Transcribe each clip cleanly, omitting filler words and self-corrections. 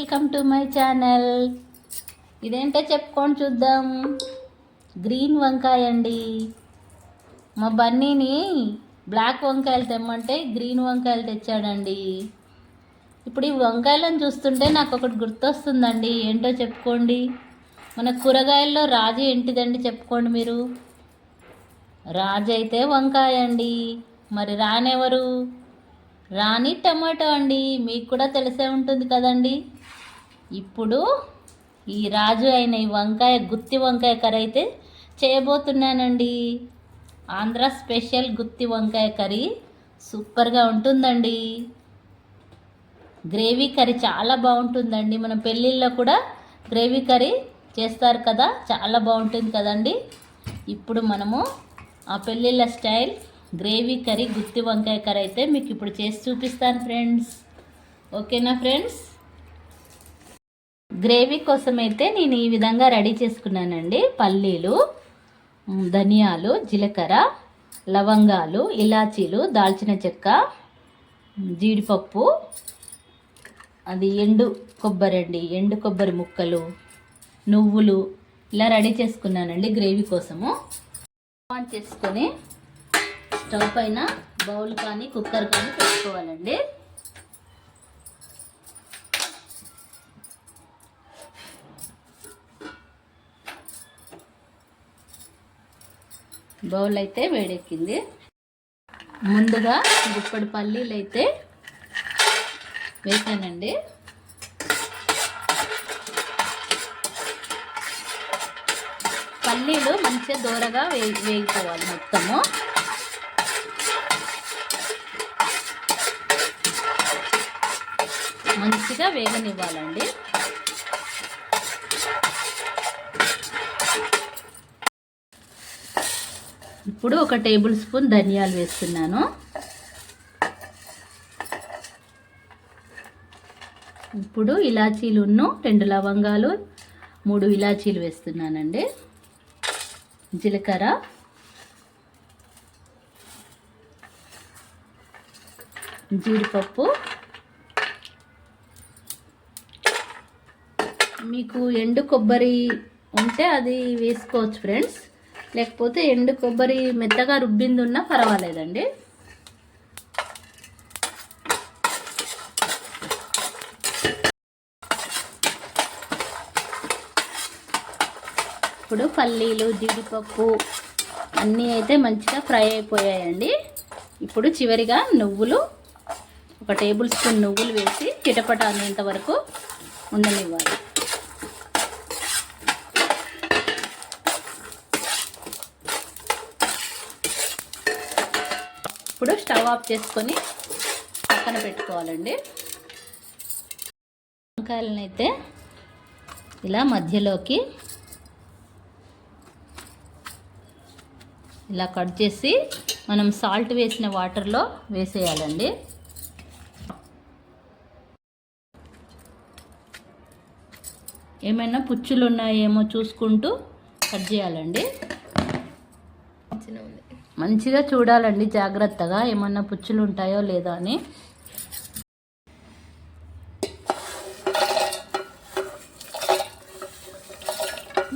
Welcome to my channel. ఇదేంటో చెప్పుకొని చూద్దాం. గ్రీన్ వంకాయ అండి. మా బన్నీని బ్లాక్ వంకాయలు తెమ్మంటే గ్రీన్ వంకాయలు తెచ్చాడండి. ఇప్పుడు ఈ వంకాయలను చూస్తుంటే నాకు ఒకటి గుర్తొస్తుందండి. ఏంటో చెప్పుకోండి. మన కూరగాయల్లో రాజు ఏంటిదండి చెప్పుకోండి మీరు. రాజు అయితే వంకాయ అండి. మరి రానెవరు? రాణి టమాటో అండి. మీకు కూడా తెలిసే ఉంటుంది కదండి. ఇప్పుడు ఈ రాజు అయిన ఈ వంకాయ గుత్తి వంకాయ కర్రీ అయితే చేయబోతున్నానండి. ఆంధ్ర స్పెషల్ గుత్తి వంకాయ కర్రీ సూపర్గా ఉంటుందండి. గ్రేవీ కర్రీ చాలా బాగుంటుందండి. మనం పెళ్ళిళ్ళలో కూడా గ్రేవీ కర్రీ చేస్తారు కదా, చాలా బాగుంటుంది కదండి. ఇప్పుడు మనము ఆ పెళ్ళిళ్ళ స్టైల్ గ్రేవీ కర్రీ గుత్తి వంకాయ కర్రీ అయితే మీకు ఇప్పుడు చేసి చూపిస్తాను ఫ్రెండ్స్. ఓకేనా ఫ్రెండ్స్? గ్రేవీ కోసం అయితే నేను ఈ విధంగా రెడీ చేసుకున్నానండి. పల్లీలు, ధనియాలు, జీలకర్ర, లవంగాలు, ఇలాచీలు, దాల్చిన చెక్క, జీడిపప్పు, అది ఎండు కొబ్బరి అండి, ఎండు కొబ్బరి ముక్కలు, నువ్వులు ఇలా రెడీ చేసుకున్నానండి గ్రేవీ కోసము. ఆన్ చేసుకొని స్టవ్ పైన బౌల్ కానీ కుక్కర్ కానీ పెట్టుకోవాలండి. బౌల్ అయితే వేడెక్కింది. ముందుగా గుప్పడి పల్లీలు అయితే వేసానండి. పల్లీలు మంచిగా దూరగా వేగిపోవాలి. మొత్తము మంచిగా వేగనివ్వాలండి. ఇప్పుడు ఒక టేబుల్ స్పూన్ ధనియాలు వేస్తున్నాను. ఇప్పుడు ఇలాచీలును 2 లవంగాలు, 3 ఇలాచీలు వేస్తున్నానండి. జీలకర్ర, జీడిపప్పు, మీకు ఎండు కొబ్బరి ఉంటే అది వేసుకోవచ్చు ఫ్రెండ్స్, లేకపోతే ఎండు కొబ్బరి మెత్తగా రుబ్బింది ఉన్నా పర్వాలేదండి. ఇప్పుడు పల్లీలు, జీడిపప్పు అన్నీ అయితే మంచిగా ఫ్రై అయిపోయాయండి. ఇప్పుడు చివరిగా నువ్వులు, ఒక టేబుల్ స్పూన్ నువ్వులు వేసి చిటపట అనేంత వరకు ఉండనివ్వాలి. ఇప్పుడు స్టవ్ ఆఫ్ చేసుకొని పక్కన పెట్టుకోవాలండి. వంకాయలను అయితే ఇలా మధ్యలోకి ఇలా కట్ చేసి మనం సాల్ట్ వేసిన వాటర్లో వేసేయాలండి. ఏమైనా పుచ్చులు ఉన్నాయేమో చూసుకుంటూ కట్ చేయాలండి. మంచిగా చూడాలండి జాగ్రత్తగా, ఏమన్నా పుచ్చులు ఉంటాయో లేదో అని.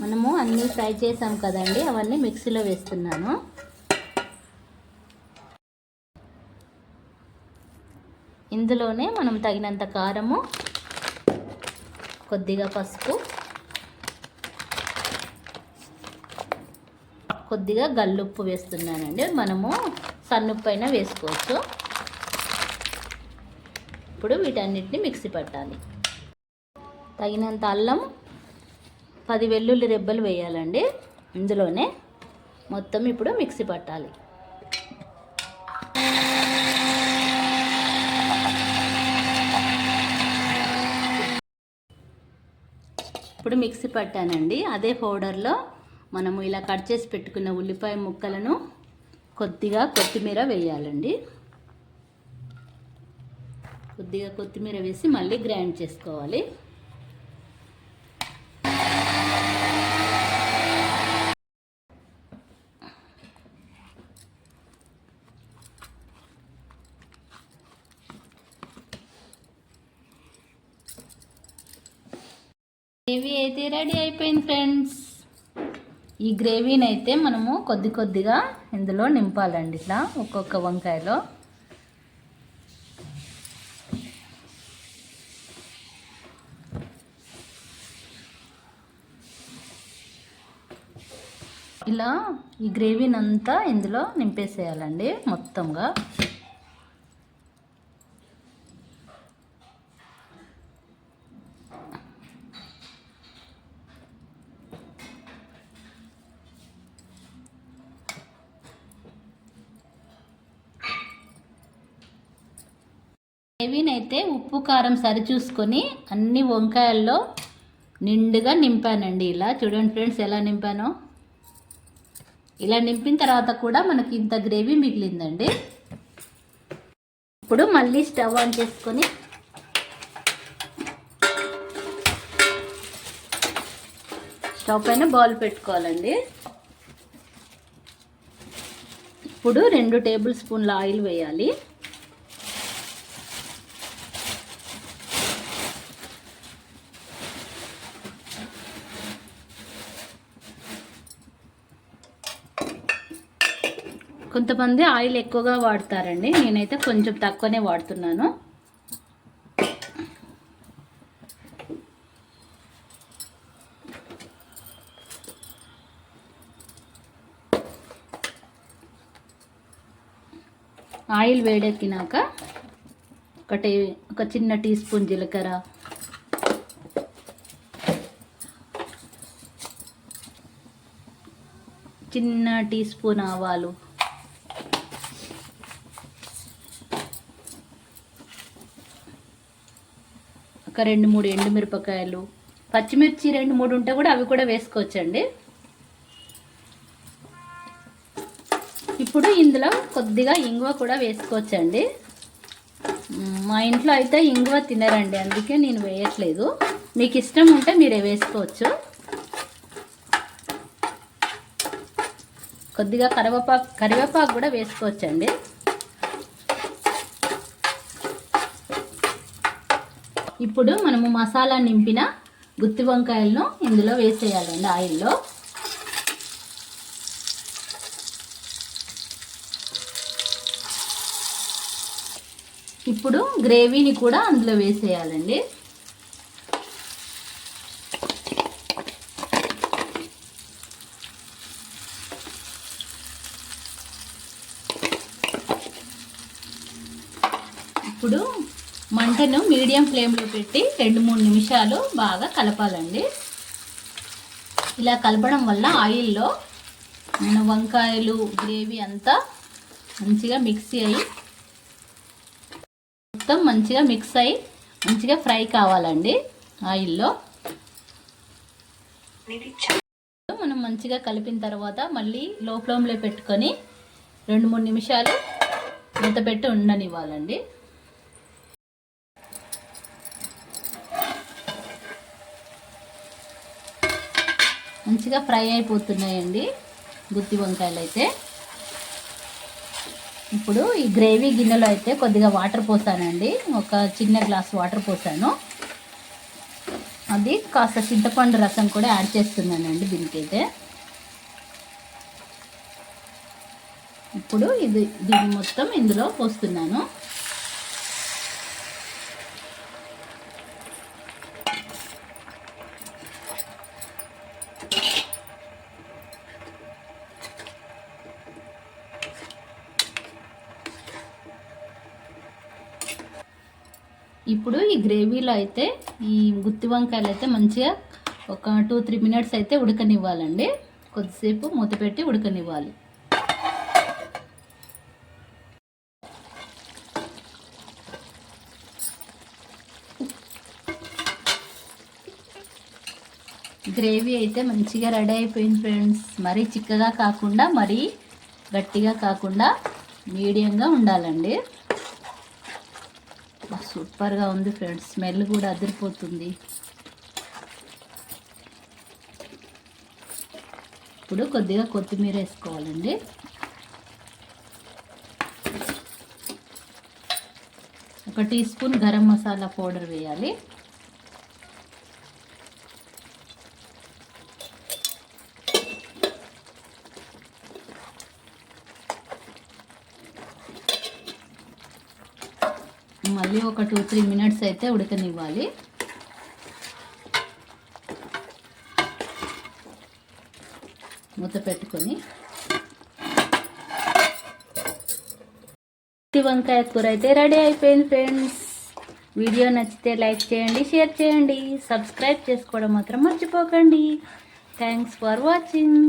మనము అన్నీ ఫ్రై చేసాం కదండి, అవన్నీ మిక్సీలో వేస్తున్నాను. ఇందులోనే మనం తగినంత కారము, కొద్దిగా పసుపు, కొద్దిగా గల్లుప్పు వేస్తున్నానండి. మనము సన్నుప్పు అయినా వేసుకోవచ్చు. ఇప్పుడు వీటన్నిటిని మిక్సీ పట్టాలి. తగినంత అల్లం, 10 వెల్లుల్లి రెబ్బలు వేయాలండి. ఇందులోనే మొత్తం ఇప్పుడు మిక్సీ పట్టాలి. ఇప్పుడు మిక్సీ పట్టానండి. అదే పౌడర్లో మనము ఇలా కట్ చేసి పెట్టుకున్న ఉల్లిపాయ ముక్కలను, కొద్దిగా కొత్తిమీర వేయాలండి. కొద్దిగా కొత్తిమీర వేసి మళ్ళీ గ్రైండ్ చేసుకోవాలి. గ్రేవీ అయితే రెడీ అయిపోయింది ఫ్రెండ్స్. ఈ గ్రేవీని అయితే మనము కొద్ది కొద్దిగా ఇందులో నింపాలండి, ఇట్లా ఒక్కొక్క వంకాయలో. ఇలా ఈ గ్రేవీని అంతా ఇందులో నింపేసేయాలండి మొత్తంగా. గ్రేవీని అయితే ఉప్పు కారం సరిచూసుకొని అన్ని వంకాయల్లో నిండుగా నింపానండి. ఇలా చూడండి ఫ్రెండ్స్ ఎలా నింపానో. ఇలా నింపిన తర్వాత కూడా మనకి ఇంత గ్రేవీ మిగిలిందండి. ఇప్పుడు మళ్ళీ స్టవ్ ఆన్ చేసుకొని స్టవ్ పైన బౌల్ పెట్టుకోవాలండి. ఇప్పుడు 2 టేబుల్ స్పూన్ల ఆయిల్ వేయాలి. కొంతమంది ఆయిల్ ఎక్కువగా వాడతారండి, నేనైతే కొంచెం తక్కువనే వాడుతున్నాను. ఆయిల్ వేడెక్కినాక ఒక చిన్న టీ స్పూన్ జీలకర్ర, చిన్న టీ స్పూన్ ఆవాలు, ఒక 2-3 ఎండుమిరపకాయలు, పచ్చిమిర్చి 2-3 ఉంటే కూడా అవి కూడా వేసుకోవచ్చండి. ఇప్పుడు ఇందులో కొద్దిగా ఇంగువ కూడా వేసుకోవచ్చండి. మా ఇంట్లో అయితే ఇంగువ తినరండి, అందుకే నేను వేయట్లేదు. మీకు ఇష్టం ఉంటే మీరే వేసుకోవచ్చు. కొద్దిగా కరివేపాకు కూడా వేసుకోవచ్చండి. ఇప్పుడు మనము మసాలా నింపిన గుత్తి వంకాయలను ఇందులో వేసేయాలండి ఆయిల్లో. ఇప్పుడు గ్రేవీని కూడా అందులో వేసేయాలండి. ఇప్పుడు మంటను మీడియం ఫ్లేమ్లో పెట్టి 2-3 నిమిషాలు బాగా కలపాలండి. ఇలా కలపడం వల్ల ఆయిల్లో మన వంకాయలు గ్రేవీ అంతా మంచిగా మిక్స్ అయ్యి మొత్తం మంచిగా మిక్స్ అయ్యి మంచిగా ఫ్రై కావాలండి ఆయిల్లో. మనం మంచిగా కలిపిన తర్వాత మళ్ళీ లో ఫ్లేమ్లో పెట్టుకొని 2-3 నిమిషాలు మూత పెట్టి ఉండనివ్వాలండి. మంచిగా ఫ్రై అయిపోతున్నాయండి గుత్తి వంకాయలు అయితే. ఇప్పుడు ఈ గ్రేవీ గిన్నెలో అయితే కొద్దిగా వాటర్ పోసానండి, ఒక చిన్న గ్లాస్ వాటర్ పోసాను. అది కాస్త చింతపండు రసం కూడా యాడ్ చేస్తున్నానండి దీనికైతే. ఇప్పుడు దీన్ని మొత్తం ఇందులో పోస్తున్నాను. ఇప్పుడు ఈ గ్రేవీలో అయితే ఈ గుత్తి వంకాయలు అయితే మంచిగా ఒక 2-3 మినిట్స్ అయితే ఉడకనివ్వాలండి. కొద్దిసేపు మూత పెట్టి ఉడకనివ్వాలి. గ్రేవీ అయితే మంచిగా రెడీ అయిపోయింది ఫ్రెండ్స్. మరీ చిక్కగా కాకుండా మరీ గట్టిగా కాకుండా మీడియంగా ఉండాలండి. సూపర్గా ఉంది ఫ్రెండ్స్, స్మెల్ కూడా అదిరిపోతుంది. ఇప్పుడు కొద్దిగా కొత్తిమీర వేసుకోవాలండి. ఒక teaspoon garam masala powder వేయాలి. మళ్ళీ ఒక 2-3 మినిట్స్ అయితే ఉడకనివ్వాలి. మూత పెట్టుకొని వంకాయ కూర అయితే రెడీ అయిపోయింది ఫ్రెండ్స్. వీడియో నచ్చితే లైక్ చేయండి, షేర్ చేయండి, సబ్స్క్రైబ్ చేసుకోవడం మాత్రం మర్చిపోకండి. Thanks for watching.